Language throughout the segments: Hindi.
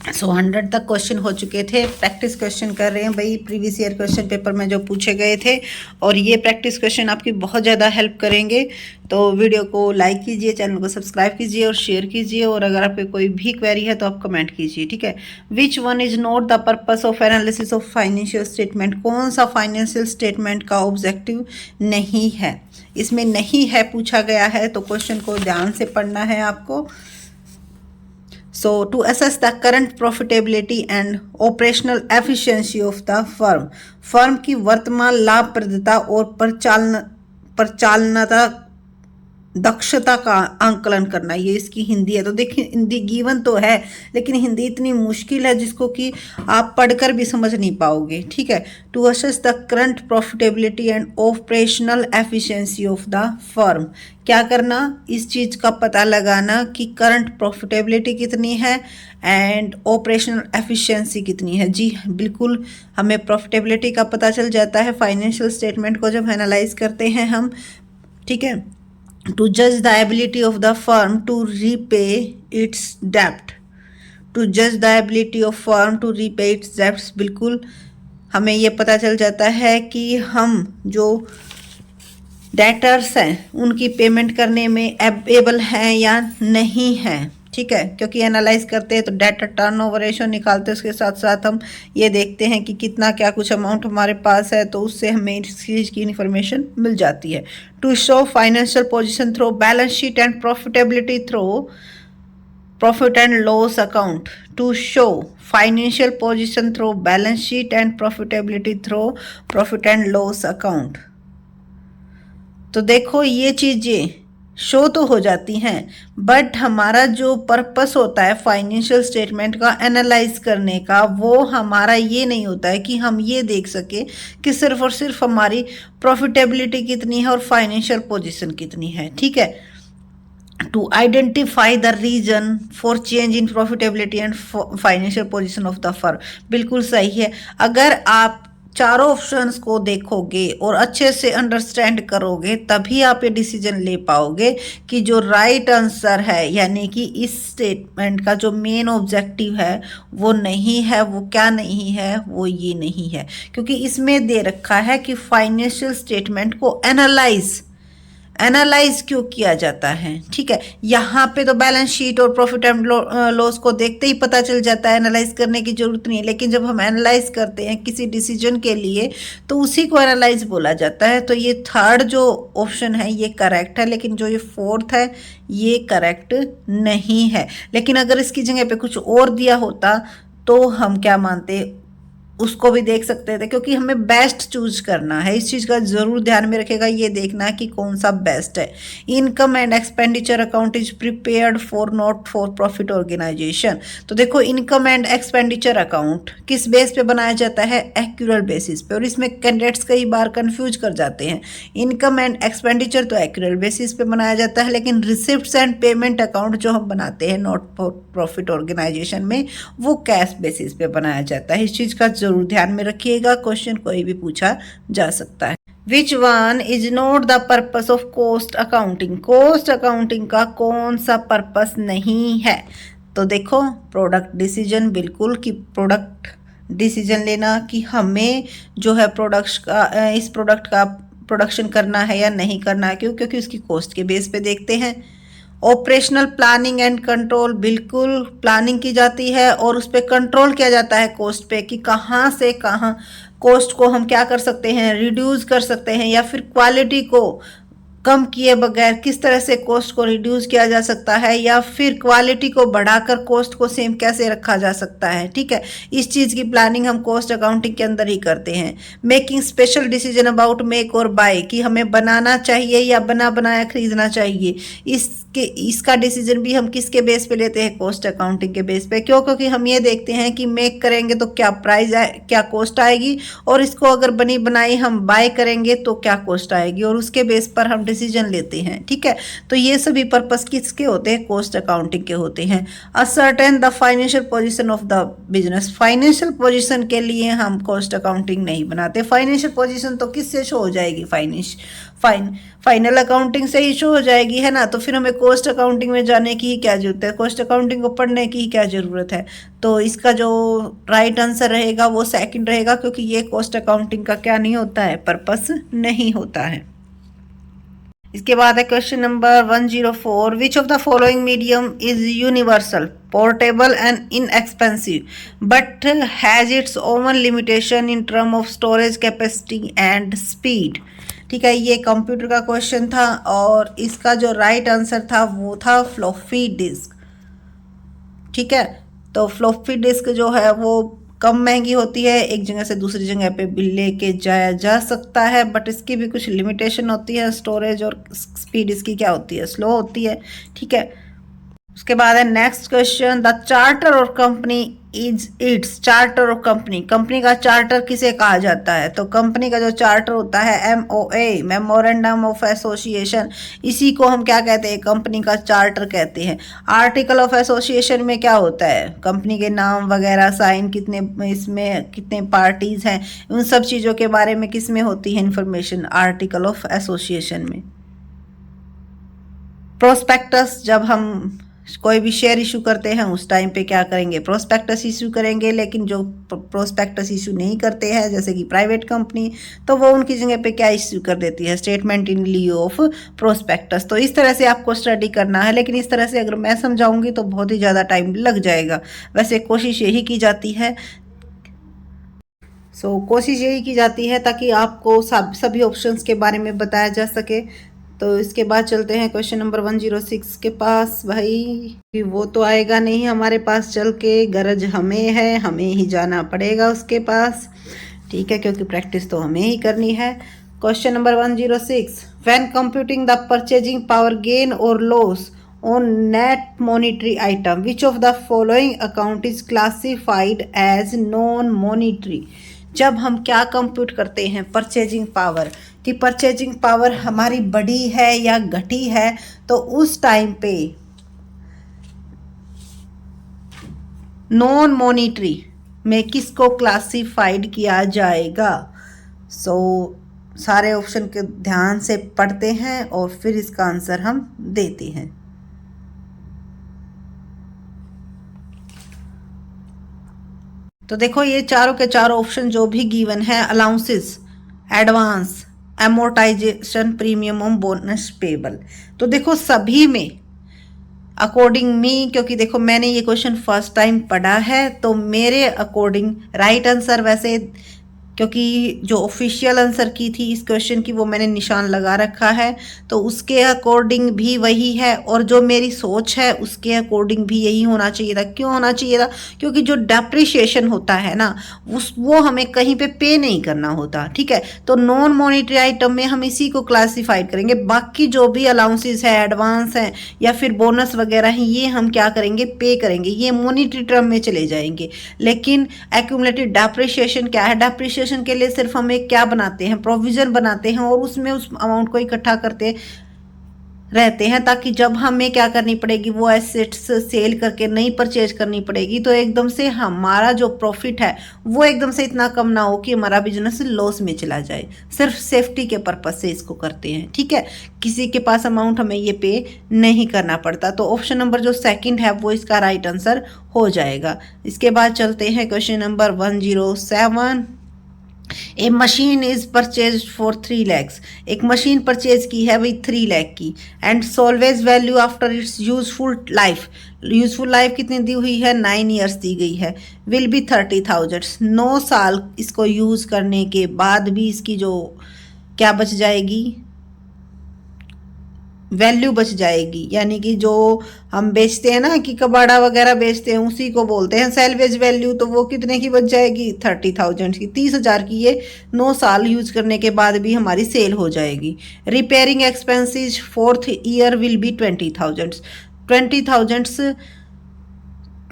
100 तक क्वेश्चन हो चुके थे। प्रैक्टिस क्वेश्चन कर रहे हैं भाई, प्रीवियस ईयर क्वेश्चन पेपर में जो पूछे गए थे, और ये प्रैक्टिस क्वेश्चन आपकी बहुत ज़्यादा हेल्प करेंगे। तो वीडियो को लाइक कीजिए, चैनल को सब्सक्राइब कीजिए और शेयर कीजिए, और अगर आपकी कोई भी क्वेरी है तो आप कमेंट कीजिए, ठीक है। Which one is not the purpose of analysis of financial statement? कौन सा फाइनेंशियल स्टेटमेंट का ऑब्जेक्टिव नहीं है? इसमें नहीं है पूछा गया है, तो क्वेश्चन को ध्यान से पढ़ना है आपको। So to assess the current profitability and operational efficiency of the firm, firm की वर्तमान लाभप्रदता और परिचालनता दक्षता का आंकलन करना, ये इसकी हिंदी है। तो देखिए हिंदी गिवन तो है, लेकिन हिंदी इतनी मुश्किल है जिसको कि आप पढ़कर भी समझ नहीं पाओगे, ठीक है। To assess the current profitability and operational efficiency of the firm, क्या करना? इस चीज़ का पता लगाना कि करंट प्रॉफिटेबिलिटी कितनी है एंड ऑपरेशनल एफिशिएंसी कितनी है। जी बिल्कुल, हमें प्रॉफिटेबिलिटी का पता चल जाता है फाइनेंशियल स्टेटमेंट को जब एनालाइज करते हैं हम, ठीक है। To judge the ability of the firm to repay its debt, to judge the ability of firm to repay its debts, बिल्कुल हमें ये पता चल जाता है कि हम जो डेटर्स हैं उनकी पेमेंट करने में एबल हैं या नहीं हैं, ठीक है। क्योंकि एनालाइज करते हैं तो डेटर टर्नओवर रेशो निकालते हैं, उसके साथ साथ हम ये देखते हैं कि कितना क्या कुछ अमाउंट हमारे पास है, तो उससे हमें इस चीज़ की इन्फॉर्मेशन मिल जाती है। To show financial position through balance sheet and profitability through profit and loss account, to show financial position through balance sheet and profitability through profit and loss account. तो देखो ये चीज़ें शो तो हो जाती हैं, बट हमारा जो पर्पस होता है फाइनेंशियल स्टेटमेंट का एनालाइज करने का, वो हमारा ये नहीं होता है कि हम ये देख सके कि सिर्फ और सिर्फ हमारी प्रॉफिटेबिलिटी कितनी है और फाइनेंशियल पोजीशन कितनी है, ठीक है। To identify the reason for change in profitability and financial position of the firm, बिल्कुल सही है। अगर आप चारों ऑप्शंस को देखोगे और अच्छे से अंडरस्टैंड करोगे, तभी आप ये डिसीजन ले पाओगे कि जो राइट आंसर है, यानी कि इस स्टेटमेंट का जो मेन ऑब्जेक्टिव है वो नहीं है। वो क्या नहीं है? वो ये नहीं है, क्योंकि इसमें दे रखा है कि फाइनेंशियल स्टेटमेंट को एनालाइज क्यों किया जाता है, ठीक है। यहाँ पे तो बैलेंस शीट और प्रॉफिट एंड लॉस को देखते ही पता चल जाता है, एनालाइज करने की जरूरत नहीं है। लेकिन जब हम एनालाइज करते हैं किसी डिसीजन के लिए, तो उसी को एनालाइज बोला जाता है। तो ये थर्ड जो ऑप्शन है ये करेक्ट है, लेकिन जो ये फोर्थ है ये करेक्ट नहीं है। लेकिन अगर इसकी जगह पे कुछ और दिया होता तो हम क्या मानते, उसको भी देख सकते थे, क्योंकि हमें बेस्ट चूज करना है। इस चीज़ का जरूर ध्यान में रखेगा, ये देखना है कि कौन सा बेस्ट है। Income and expenditure account is prepared for not for profit organisation. तो देखो इनकम एंड एक्सपेंडिचर अकाउंट किस बेस पे बनाया जाता है? एक्यूरल बेसिस पे। और इसमें कैंडिडेट्स कई बार कंफ्यूज कर जाते हैं। इनकम एंड एक्सपेंडिचर तो एक्यूरल बेसिस पे बनाया जाता है, लेकिन रिसिप्ट्स एंड पेमेंट अकाउंट जो हम बनाते हैं नॉट फॉर प्रॉफिट ऑर्गेनाइजेशन में, वो कैश बेसिस पे बनाया जाता है। इस चीज़ का जरूर ध्यान में रखिएगा, क्वेश्चन कोई भी पूछा जा सकता है। Which one is not the purpose of cost accounting? Cost accounting का कौन सा पर्पस नहीं है? तो देखो प्रोडक्ट डिसीजन, बिल्कुल कि प्रोडक्ट डिसीजन लेना कि हमें जो है प्रोडक्ट्स का, इस प्रोडक्ट का प्रोडक्शन करना है या नहीं करना है, क्यों? क्योंकि उसकी कॉस्ट के बेस पे देखते हैं। ऑपरेशनल प्लानिंग एंड कंट्रोल, बिल्कुल प्लानिंग की जाती है और उस पर कंट्रोल किया जाता है कॉस्ट पे, कि कहाँ से कहाँ कॉस्ट को हम क्या कर सकते हैं, रिड्यूस कर सकते हैं, या फिर क्वालिटी को कम किए बगैर किस तरह से कॉस्ट को रिड्यूस किया जा सकता है, या फिर क्वालिटी को बढ़ाकर कॉस्ट को सेम कैसे रखा जा सकता है, ठीक है। इस चीज़ की प्लानिंग हम कॉस्ट अकाउंटिंग के अंदर ही करते हैं। Making special decision about make और बाय, कि हमें बनाना चाहिए या बना बनाया खरीदना चाहिए, इसका डिसीजन भी हम किसके बेस पे लेते हैं? कॉस्ट अकाउंटिंग के बेस पे। क्यों? क्योंकि हम ये देखते हैं कि मेक करेंगे तो क्या प्राइस आए, क्या कॉस्ट आएगी, और इसको अगर बनी बनाई हम बाय करेंगे तो क्या कॉस्ट आएगी, और उसके बेस पर हम डिसीजन लेते हैं, ठीक है। तो ये सभी पर्पस किसके होते हैं? कॉस्ट अकाउंटिंग के होते हैं। Ascertain the financial position of the business, financial position के लिए हम कॉस्ट अकाउंटिंग नहीं बनाते। फाइनेंशियल पोजीशन तो किससे शो हो जाएगी? फाइनल अकाउंटिंग से इशू हो जाएगी, है ना। तो फिर हमें कॉस्ट अकाउंटिंग में जाने की ही क्या जरूरत है, कॉस्ट अकाउंटिंग को पढ़ने की ही क्या जरूरत है। तो इसका जो राइट आंसर रहेगा वो सेकंड रहेगा, क्योंकि ये कॉस्ट अकाउंटिंग का क्या नहीं होता है, पर्पस नहीं होता है। इसके बाद है question number 104, which of the following medium is universal, portable and inexpensive but has its oven limitation in term of storage capacity and speed. ठीक है, ये कंप्यूटर का क्वेश्चन था और इसका जो राइट आंसर था वो था फ्लॉपी डिस्क। ठीक है, तो फ्लॉपी डिस्क जो है वो कम महंगी होती है, एक जगह से दूसरी जगह पे भी लेके जाया जा सकता है, बट इसकी भी कुछ लिमिटेशन होती है। स्टोरेज और स्पीड इसकी क्या होती है, स्लो होती है। ठीक है, उसके बाद है नेक्स्ट क्वेश्चन, द चार्टर और कंपनी इज इट्स। चार्टर और कंपनी, कंपनी का चार्टर किसे कहा जाता है, तो कंपनी का जो चार्टर होता है MOA, मेमोरेंडम ऑफ एसोसिएशन, इसी को हम क्या कहते हैं, कंपनी का चार्टर कहते हैं। आर्टिकल ऑफ एसोसिएशन में क्या होता है, कंपनी के नाम वगैरह, साइन कितने, इसमें कितने पार्टीज हैं, उन सब चीज़ों के बारे में किस में होती है इंफॉर्मेशन, आर्टिकल ऑफ एसोसिएशन में। प्रोस्पेक्टस, जब हम कोई भी शेयर इशू करते हैं उस टाइम पे क्या करेंगे, प्रोस्पेक्टस इशू करेंगे। लेकिन जो प्रोस्पेक्टस इशू नहीं करते हैं, जैसे कि प्राइवेट कंपनी, तो वो उनकी जगह पे क्या इशू कर देती है, स्टेटमेंट इन लिeu ऑफ प्रोस्पेक्टस। तो इस तरह से आपको स्टडी करना है, लेकिन इस तरह से अगर मैं समझाऊंगी तो बहुत ही ज़्यादा टाइम लग जाएगा। वैसे कोशिश यही की जाती है, कोशिश यही की जाती है ताकि आपको सभी ऑप्शंस के बारे में बताया जा सके। तो इसके बाद चलते हैं क्वेश्चन नंबर 106 के पास। भाई वो तो आएगा नहीं हमारे पास चल के, गरज हमें है, हमें ही जाना पड़ेगा उसके पास। ठीक है, क्योंकि प्रैक्टिस तो हमें ही करनी है। Question number 106, when computing the purchasing power gain और loss on net monetary item which of the following account is classified as non monetary. जब हम क्या कंप्यूट करते हैं परचेजिंग पावर, कि परचेजिंग पावर हमारी बढ़ी है या घटी है, तो उस टाइम पे नॉन मॉनिटरी में किसको क्लासिफाइड किया जाएगा। सारे ऑप्शन के ध्यान से पढ़ते हैं और फिर इसका आंसर हम देते हैं। तो देखो ये चारों के चारों ऑप्शन जो भी गिवन है, अलाउंसेस, एडवांस, एमोर्टाइजेशन, प्रीमियम और बोनस पेबल, तो देखो सभी में अकॉर्डिंग मी, क्योंकि देखो मैंने ये क्वेश्चन फर्स्ट टाइम पढ़ा है, तो मेरे अकॉर्डिंग राइट आंसर, वैसे क्योंकि जो ऑफिशियल आंसर की थी इस क्वेश्चन की वो मैंने निशान लगा रखा है, तो उसके अकॉर्डिंग भी वही है, और जो मेरी सोच है उसके अकॉर्डिंग भी यही होना चाहिए था। क्यों होना चाहिए था, क्योंकि जो डेप्रिशिएशन होता है ना वो हमें कहीं पे नहीं करना होता। ठीक है, तो नॉन मॉनिटरी आइटम में हम इसी को क्लासीफाइड करेंगे, बाकी जो भी अलाउंसेस है, एडवांस है या फिर बोनस वगैरह हैं, ये हम क्या करेंगे, पे करेंगे, ये मॉनिटरी टर्म में चले जाएंगे। लेकिन एक्यूमुलेटेड डेप्रिशिएशन क्या है, डेप्रिशिएशन के लिए सिर्फ हम एक क्या बनाते हैं, प्रोविजन बनाते हैं और उसमें उस अमाउंट को इकट्ठा करते रहते हैं, ताकि जब हमें क्या करनी पड़ेगी, वो एसेट्स सेल करके नई परचेज करनी पड़ेगी, तो एकदम से हमारा जो प्रॉफिट है वो एकदम से इतना कम ना हो कि हमारा बिजनेस लॉस में चला जाए। सिर्फ सेफ्टी के पर्पज से इसको करते हैं। ठीक है, किसी के पास अमाउंट हमें ये पे नहीं करना पड़ता। तो ऑप्शन नंबर जो सेकंड है वो इसका राइट आंसर हो जाएगा। इसके बाद चलते हैं question number 107, a machine is purchase for 3 lakhs। एक मशीन परचेज की है भाई 3 लाख की, and salvage value after its useful life, useful life कितनी दी हुई है, 9 years दी गई है, विल बी 30,000। 9 साल इसको यूज करने के बाद भी इसकी जो क्या बच जाएगी, वैल्यू बच जाएगी। यानी कि जो हम बेचते हैं ना, कि कबाड़ा वगैरह बेचते हैं, उसी को बोलते हैं सेल्वेज वैल्यू। तो वो कितने की बच जाएगी, 30,000 की, 30,000 की। ये 9 साल यूज करने के बाद भी हमारी सेल हो जाएगी। Repairing expenses 4th year will be 20,000। 20,000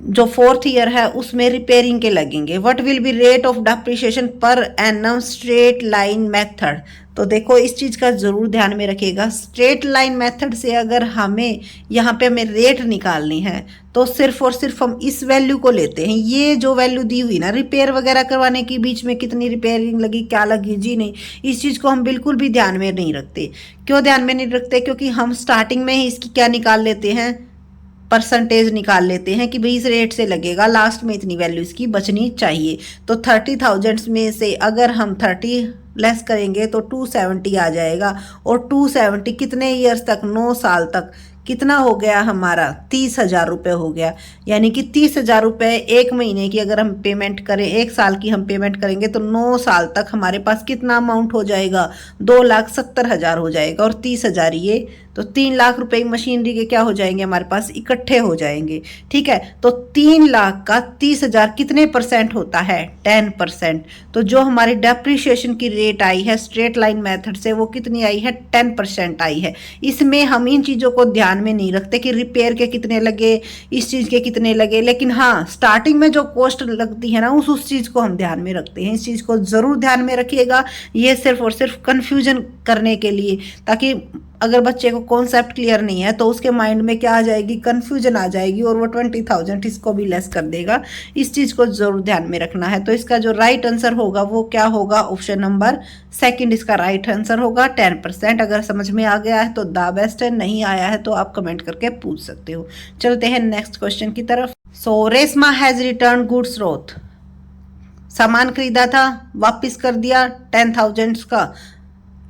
जो 4th ईयर है उसमें रिपेयरिंग के लगेंगे। What will be rate of depreciation per annum straight line method. तो देखो इस चीज का जरूर ध्यान में रखिएगा, स्ट्रेट लाइन मेथड से अगर हमें यहाँ पे हमें रेट निकालनी है तो सिर्फ और सिर्फ हम इस वैल्यू को लेते हैं। ये जो वैल्यू दी हुई ना रिपेयर वगैरह करवाने की, बीच में कितनी रिपेयरिंग लगी क्या लगी जी नहीं, इस चीज को हम बिल्कुल भी ध्यान में नहीं रखते। क्यों ध्यान में नहीं रखते? क्योंकि हम स्टार्टिंग में ही इसकी क्या निकाल लेते हैं, परसेंटेज निकाल लेते हैं कि भाई इस रेट से लगेगा, लास्ट में इतनी वैल्यू इसकी बचनी चाहिए। तो 30,000 में से अगर हम 30 लेस करेंगे तो 270 आ जाएगा। और 270 कितने ईयर्स तक, 9 साल तक, कितना हो गया हमारा 30,000 रुपये हो गया। यानी कि 30,000 रुपये एक महीने की अगर हम पेमेंट करें, एक साल की हम पेमेंट करेंगे तो 9 साल तक हमारे पास कितना अमाउंट हो जाएगा, 2,70,000 हो जाएगा। और 30,000 ये तो 3 लाख रुपए मशीनरी के क्या हो जाएंगे हमारे पास, इकट्ठे हो जाएंगे। ठीक है, तो 3 लाख का 30,000 कितने परसेंट होता है, 10%। तो जो हमारी डेप्रिसिएशन की रेट आई है स्ट्रेट लाइन मेथड से वो कितनी आई है, 10% आई है। इसमें हम इन चीज़ों को ध्यान में नहीं रखते कि रिपेयर के कितने लगे, इस चीज़ के कितने लगे, लेकिन हाँ स्टार्टिंग में जो कॉस्ट लगती है ना उस चीज़ को हम ध्यान में रखते हैं। इस चीज़ को ज़रूर ध्यान में रखिएगा, ये सिर्फ और सिर्फ कन्फ्यूजन करने के लिए, ताकि अगर बच्चे को कॉन्सेप्ट क्लियर नहीं है तो उसके माइंड में क्या आ जाएगी, कन्फ्यूजन आ जाएगी और वो 20,000 इसको भी लेस कर देगा। इस चीज़ को जरूर ध्यान में रखना है। तो इसका जो राइट आंसर होगा वो क्या होगा, ऑप्शन नंबर सेकंड इसका राइट आंसर होगा, 10%। अगर समझ में आ गया है तो द बेस्ट है, नहीं आया है तो आप कमेंट करके पूछ सकते हो। चलते हैं नेक्स्ट क्वेश्चन की तरफ। So Reshma has return goods worth, सामान खरीदा था वापस कर दिया 10,000 का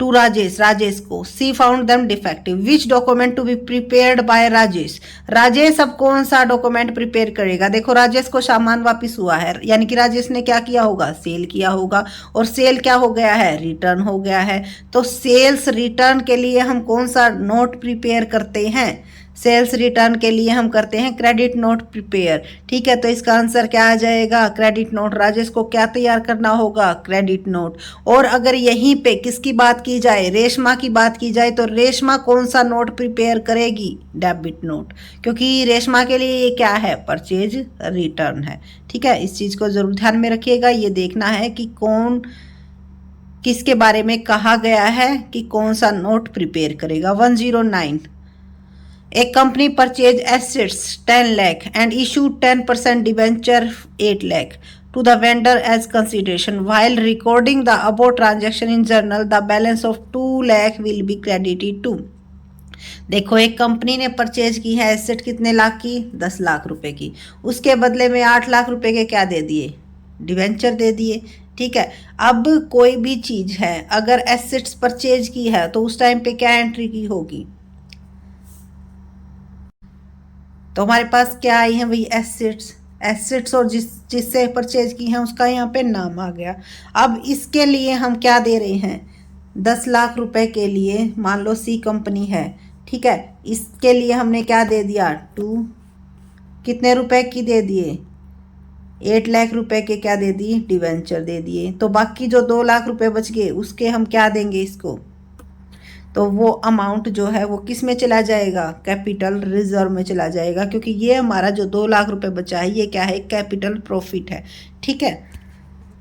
टू राजेश, राजेश को। She found them defective, which document to be prepared by Rajesh. Rajesh अब कौन सा डॉक्यूमेंट प्रिपेयर करेगा, देखो राजेश को सामान वापस हुआ है, यानी कि राजेश ने क्या किया होगा, सेल किया होगा। और सेल क्या हो गया है, रिटर्न हो गया है। तो सेल्स रिटर्न के लिए हम कौन सा नोट प्रिपेयर करते हैं, सेल्स रिटर्न के लिए हम करते हैं क्रेडिट नोट प्रिपेयर। ठीक है, तो इसका आंसर क्या आ जाएगा, क्रेडिट नोट। राजेश को क्या तैयार करना होगा, क्रेडिट नोट। और अगर यहीं पे किसकी बात की जाए, रेशमा की बात की जाए, तो रेशमा कौन सा नोट प्रिपेयर करेगी, डेबिट नोट, क्योंकि रेशमा के लिए ये क्या है, परचेज रिटर्न है। ठीक है, इस चीज़ को जरूर ध्यान में रखिएगा। ये देखना है कि कौन किसके बारे में कहा गया है कि कौन सा नोट प्रिपेयर करेगा। 109, A company purchased assets 10 lakh and issued 10% debenture 8 lakh to the vendor as consideration. While recording the above transaction in journal, the balance of 2 lakh will be credited to. देखो एक कंपनी ने परचेज की है एसेट कितने लाख की, 10 लाख रुपए की। उसके बदले में 8 लाख रुपए के क्या दे दिए, डिवेंचर दे दिए। ठीक है, अब कोई भी चीज़ है अगर एसेट्स परचेज की है तो उस टाइम पे क्या एंट्री की होगी, तो हमारे पास क्या आई है भाई, एसेट्स। एसेट्स और जिससे परचेज की है उसका यहाँ पे नाम आ गया। अब इसके लिए हम क्या दे रहे हैं, 10 लाख रुपए के लिए मान लो सी कंपनी है। ठीक है, इसके लिए हमने क्या दे दिया, 2 कितने रुपए की दे दिए, 8 लाख रुपए के क्या दे दिए, डिवेंचर दे दिए। तो बाकी जो 2 लाख रुपए बच गए उसके हम क्या देंगे इसको, तो वो अमाउंट जो है वो किस में चला जाएगा, कैपिटल रिजर्व में चला जाएगा, क्योंकि ये हमारा जो 2 लाख रुपए बचा है ये क्या है, कैपिटल प्रॉफिट है। ठीक है,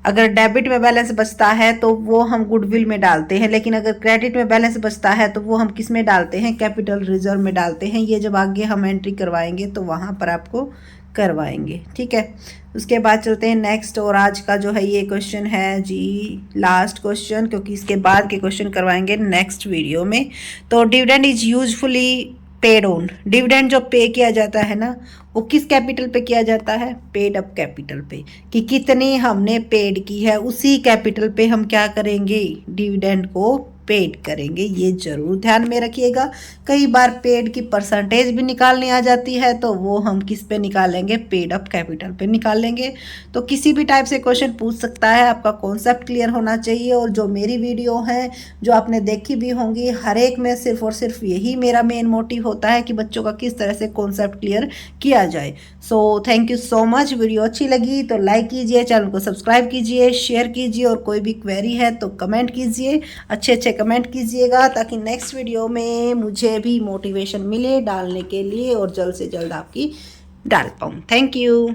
अगर डेबिट में बैलेंस बचता है तो वो हम गुडविल में डालते हैं, लेकिन अगर क्रेडिट में बैलेंस बचता है तो वो हम किस में डालते हैं, कैपिटल रिजर्व में डालते हैं। ये जब आगे हम एंट्री करवाएंगे तो वहाँ पर आपको करवाएंगे। ठीक है, उसके बाद चलते हैं नेक्स्ट। और आज का जो है ये क्वेश्चन है जी लास्ट क्वेश्चन, क्योंकि इसके बाद के क्वेश्चन करवाएंगे नेक्स्ट वीडियो में। तो dividend is usefully paid on, dividend जो पे किया जाता है ना वो किस कैपिटल पे किया जाता है, पेड अप कैपिटल पे, कि कितनी हमने पेड की है उसी कैपिटल पे हम क्या करेंगे, डिविडेंड को पेड करेंगे। ये जरूर ध्यान में रखिएगा। कई बार पेड की परसेंटेज भी निकालनी आ जाती है तो वो हम किस पे निकालेंगे, पेड अप कैपिटल पे निकालेंगे। तो किसी भी टाइप से क्वेश्चन पूछ सकता है, आपका कॉन्सेप्ट क्लियर होना चाहिए। और जो मेरी वीडियो है जो आपने देखी भी होंगी, हर एक में सिर्फ और सिर्फ यही मेरा मेन मोटिव होता है कि बच्चों का किस तरह से कॉन्सेप्ट क्लियर किया जाए। So thank you so much. Video अच्छी लगी तो लाइक कीजिए, चैनल को सब्सक्राइब कीजिए, शेयर कीजिए, और कोई भी क्वेरी है तो कमेंट कीजिए, अच्छे अच्छे कमेंट कीजिएगा, ताकि नेक्स्ट वीडियो में मुझे भी मोटिवेशन मिले डालने के लिए और जल्द से जल्द आपकी डाल पाऊँ। Thank you.